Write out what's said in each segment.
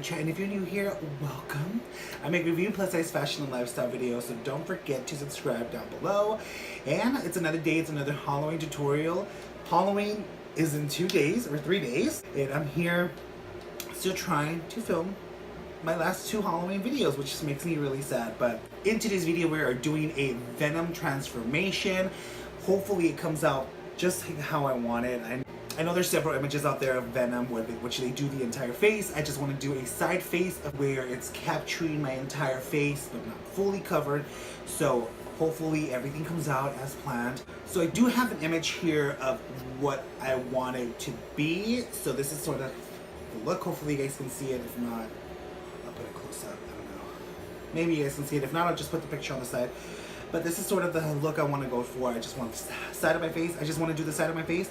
Tonydelarocha, and if you're new here, welcome. I make review plus size fashion and lifestyle videos, so don't forget to subscribe down below. And it's another day, it's another Halloween tutorial. Halloween is in 2 days or 3 days, and I'm here still trying to film my last 2 Halloween videos, which just makes me really sad. But in today's video, we are doing a Venom transformation. Hopefully it comes out just how I want it. I know there's several images out there of Venom which they do the entire face. I just want to do a side face of where it's capturing my entire face but not fully covered. So hopefully everything comes out as planned. So I do have an image here of what I want it to be. So this is sort of the look. Hopefully you guys can see it. If not, I'll put it close up. I don't know. Maybe you guys can see it. If not, I'll just put the picture on the side. But this is sort of the look I want to go for. I just want the side of my face. I just want to do the side of my face.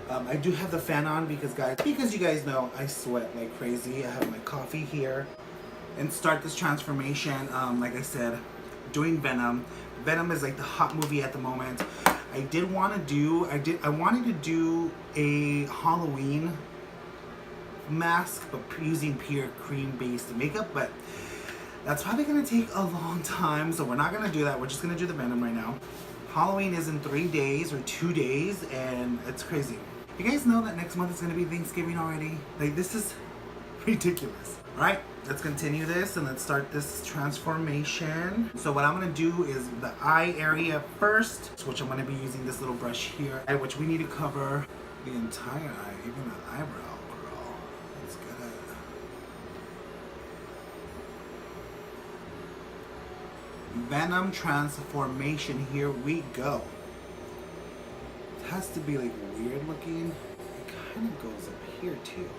I do have the fan on because you guys know I sweat like crazy. I have my coffee here. And start this transformation, like I said, doing Venom. Venom is like the hot movie at the moment. I wanted to do a Halloween mask, but using pure cream based makeup, but that's probably gonna take a long time, so we're not gonna do that. We're just gonna do the Venom right now. Halloween is in 3 days or 2 days, and it's crazy. You guys know that next month is gonna be Thanksgiving already? Like, this is ridiculous. All right, let's continue this and let's start this transformation. So what I'm gonna do is the eye area first, which I'm gonna be using this little brush here, which we need to cover the entire eye, even the eyebrow, girl. Let's get it. Venom transformation, here we go. It has to be like weird looking. It kind of goes up here too.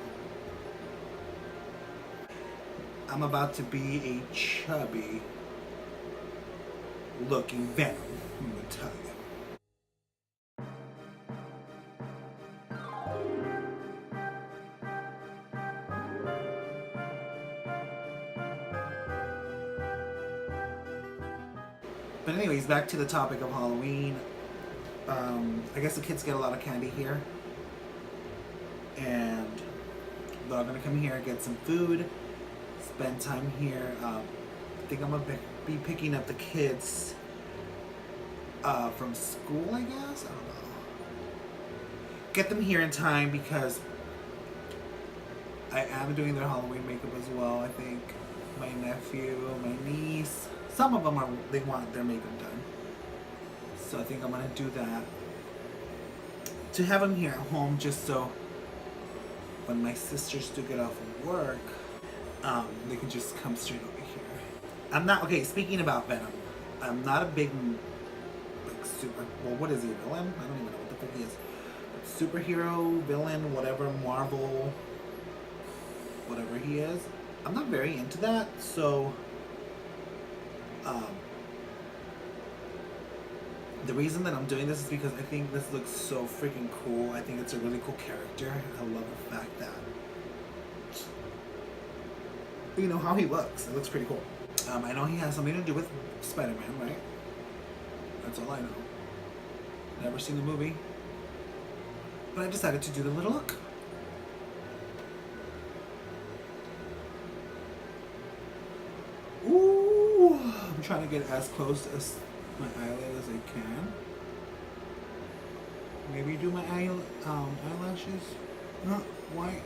I'm about to be a chubby looking Venom, I'm gonna tell you. But anyways, back to the topic of Halloween. I guess the kids get a lot of candy here. And they're gonna come here, get some food, spend time here. I think I'm gonna be picking up the kids from school, I guess? I don't know. Get them here in time because I am doing their Halloween makeup as well, I think. My nephew, my niece. Some of them they want their makeup done. So I think I'm gonna do that. To have them here at home just so when my sisters do get off of work, they can just come straight over here. Okay, speaking about Venom, I'm not a big, like, what is he, a villain? I don't even know what the fuck he is. Superhero, villain, whatever, Marvel, whatever he is. I'm not very into that, so the reason that I'm doing this is because I think this looks so freaking cool. I think it's a really cool character. I love the fact that, you know, how he looks. It looks pretty cool. I know he has something to do with Spider-Man, right? That's all I know. Never seen the movie. But I decided to do the little look. Ooh! I'm trying to get as close as my eyelid as I can. Maybe do my eyelashes. Not white.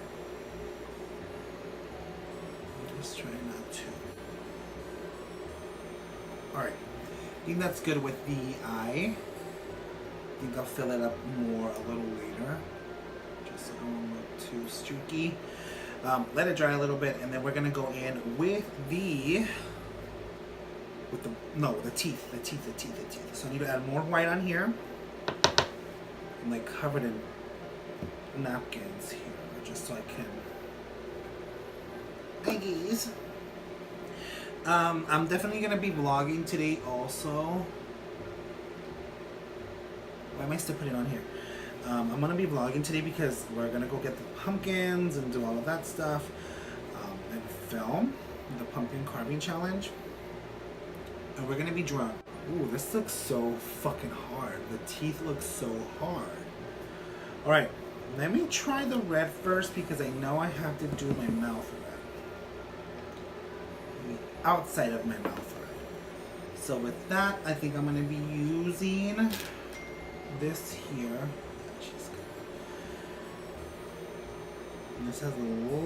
Just try not to. Alright. I think that's good with the eye. I think I'll fill it up more a little later. Just so it won't look too streaky. Let it dry a little bit, and then we're gonna go in with the teeth. So I need to add more white on here. I'm like covered in napkins here, just so I can. Thankies. I'm definitely gonna be vlogging today also. Why am I still putting it on here? I'm gonna be vlogging today because we're gonna go get the pumpkins and do all of that stuff, and film the pumpkin carving challenge. And we're gonna be drunk. Ooh, this looks so fucking hard. The teeth look so hard. Alright, let me try the red first because I know I have to do my mouth red. outside of my mouth already. So with that, I think I'm gonna be using this here. Yeah, she's good. And this has a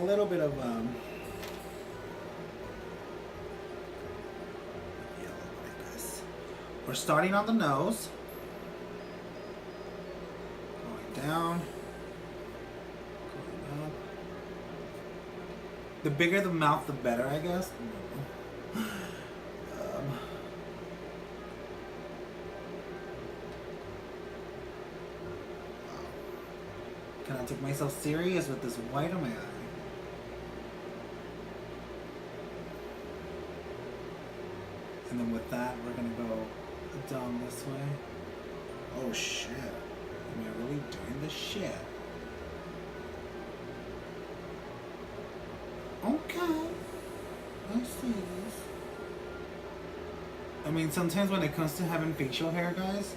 little bit of yellow, I guess. We're starting on the nose, going down, going up. The bigger the mouth, the better, I guess. Can I take myself serious with this white on my eye? And then with that, we're gonna go down this way. Oh shit. Am I really doing this shit? Okay. I see this. I mean, sometimes when it comes to having facial hair, guys,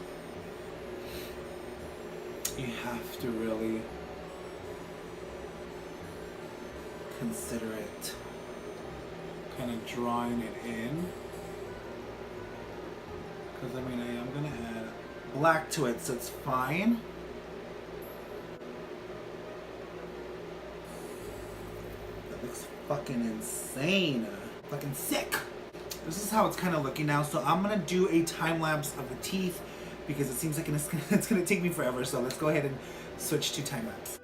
you have to really consider it. Kind of drawing it in. Because, I mean, I am going to add black to it, so it's fine. That looks fucking insane. Fucking sick. This is how it's kind of looking now. So I'm going to do a time lapse of the teeth because it seems like it's going to take me forever. So let's go ahead and switch to time lapse.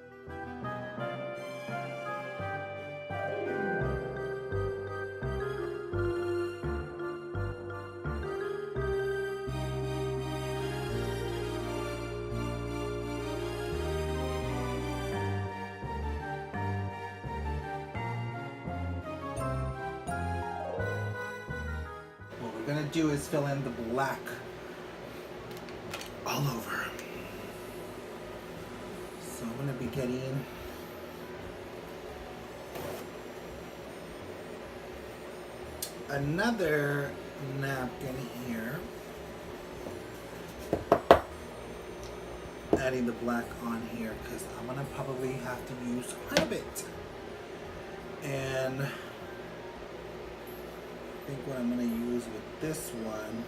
Gonna do is fill in the black all over. So I'm gonna be getting another napkin here, adding the black on here because I'm gonna probably have to use quite a bit. And I think what I'm going to use with this one,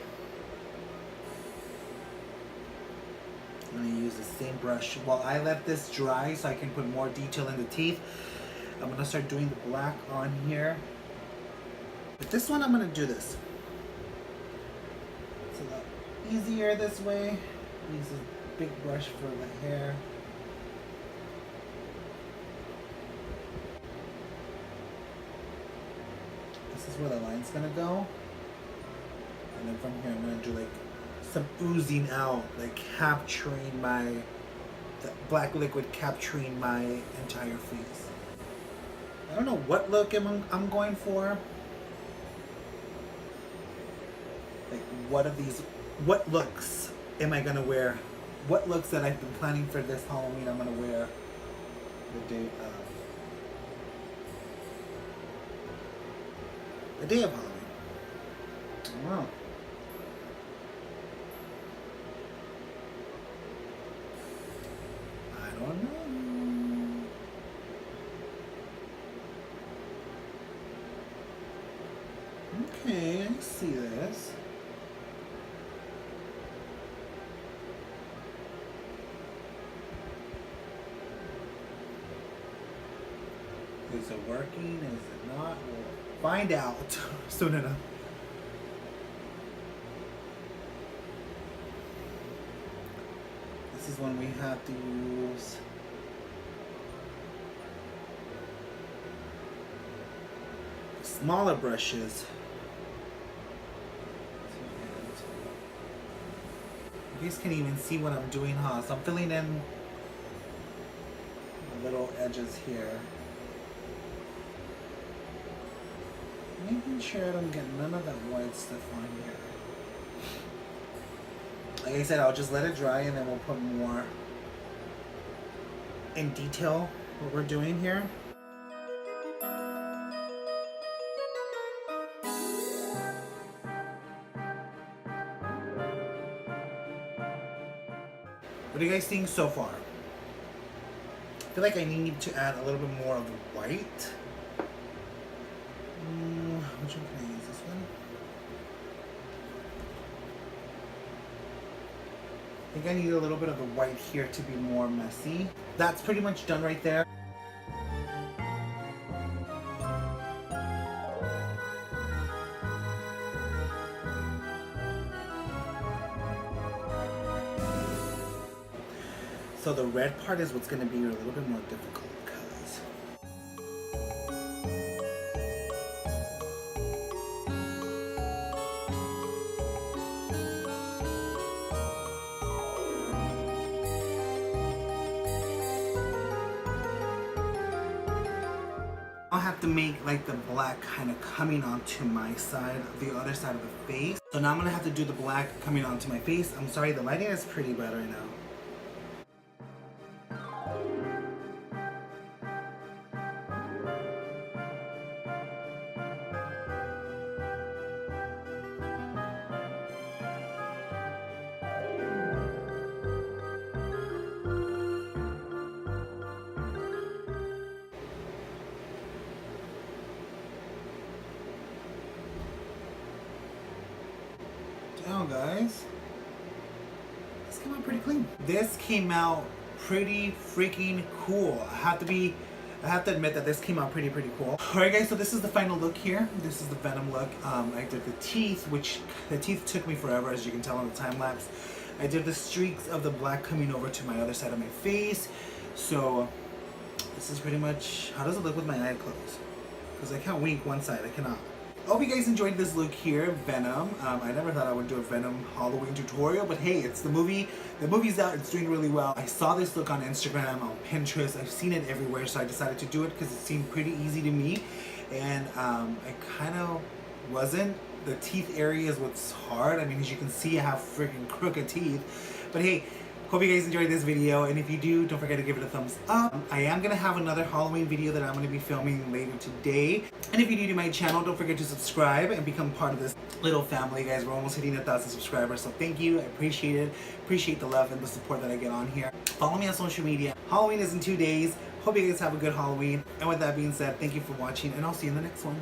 I'm going to use the same brush. While I let this dry so I can put more detail in the teeth, I'm going to start doing the black on here. With this one, I'm going to do this. It's a lot easier this way. Use a big brush for the hair. This is where the line's gonna go. And then from here I'm gonna do like some oozing out, like capturing the black liquid capturing my entire face. I don't know what look I'm going for. Like what looks am I gonna wear? What looks that I've been planning for this Halloween I'm gonna wear the day of Halloween. Wow. I don't know. Okay, I see this. Is it working? Is it not? We'll find out soon enough. This is when we have to use smaller brushes. You guys can't even see what I'm doing, huh? So I'm filling in the little edges here. Making sure I don't get none of that white stuff on here. Like I said, I'll just let it dry and then we'll put more in detail what we're doing here. What do you guys think so far? I feel like I need to add a little bit more of the white. Which one can I use? This one. think I need a little bit of the white here to be more messy. That's pretty much done right there. So the red part is what's going to be a little bit more difficult because I'll have to make like the black kind of coming onto my side, the other side of the face. So now I'm going to have to do the black coming onto my face. I'm sorry, the lighting is pretty bad right now. Damn, guys. This came out pretty clean. This came out pretty freaking cool. I have to admit that this came out pretty cool. Alright guys, so this is the final look here. This is the Venom look. I did the teeth, which the teeth took me forever, as you can tell on the time lapse. I did the streaks of the black coming over to my other side of my face. So this is pretty much, how does it look with my eye closed? Because I can't wink one side, I cannot. I hope you guys enjoyed this look here, Venom. I never thought I would do a Venom Halloween tutorial, but hey, it's the movie. The movie's out, it's doing really well. I saw this look on Instagram, on Pinterest. I've seen it everywhere, so I decided to do it because it seemed pretty easy to me. And it kind of wasn't. The teeth area is what's hard. I mean, as you can see, I have freaking crooked teeth. But hey, hope you guys enjoyed this video, and if you do, don't forget to give it a thumbs up. I am going to have another Halloween video that I'm going to be filming later today. And if you're new to my channel, don't forget to subscribe and become part of this little family, guys. We're almost hitting 1,000 subscribers, so thank you. I appreciate it. Appreciate the love and the support that I get on here. Follow me on social media. Halloween is in 2 days. Hope you guys have a good Halloween. And with that being said, thank you for watching, and I'll see you in the next one.